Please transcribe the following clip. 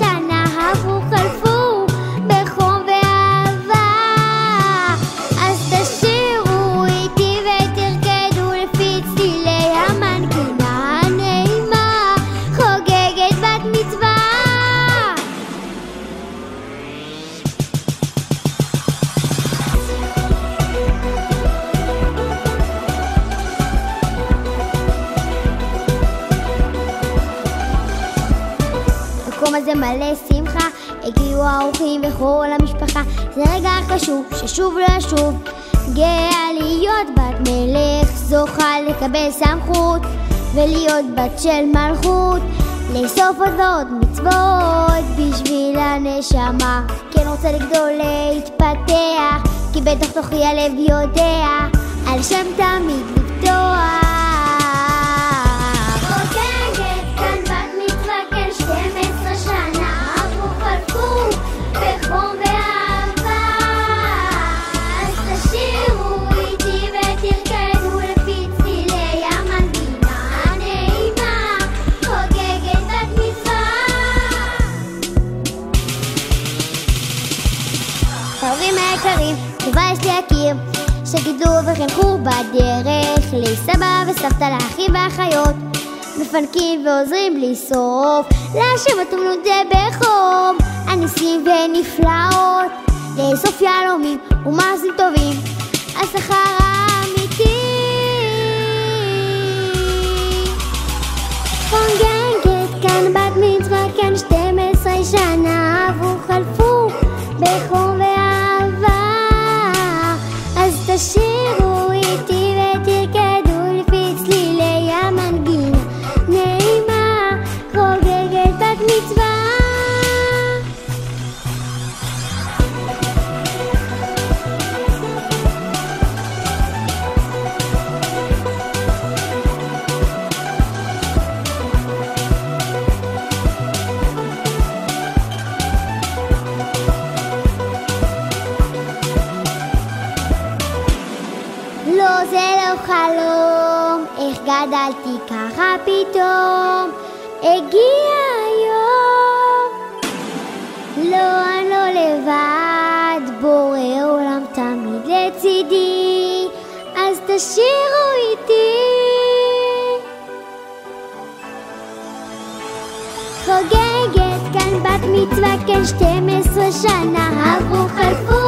שנה עברו חלפו בחום ואהבה, אז תשירו איתי ותרקדו לפי צלילי המנגינה הנעימה, חוגגת בת מצווה. המקום הזה מלא שמחה, הגיעו האורחים וכל המשפחה. זה רגע חשוב ששוב לא ישוב, גאה להיות בת מלך, זוכה לקבל סמכות ולהיות בת של מלכות, לאסוף עוד ועוד מצוות בשביל הנשמה. כן רוצה לגדול להתפתח, כי בתוך תוכי הלב יודע על שם תמיד לפתוח. ההורים היקרים, טובה יש להכיר, שגידלו וחינכו בדרך, לסבא וסבתא, לאחים ואחיות, מפנקים ועוזרים בלי סוף, להשם התמונות זה בחום, הניסים ונפלאות, לאסוף יהלומים ומעשים טובים, השכר האמיתי. חוגגת כאן בת מצווה, כאן 12 שנה עברו חלפו בחום ואהבה, אז תשירו איתי ותרקדו לפי צלילי המנגינה נעימה, חוגגת בת מצווה. לא, זה לא חלום, איך גדלתי ככה פתאום, הגיע היום. לא, אני לא לבד, בורא עולם תמיד לצידי, אז תשירו איתי. חוגגת כאן בת מצווה, כן 12 שנה עברו חלפו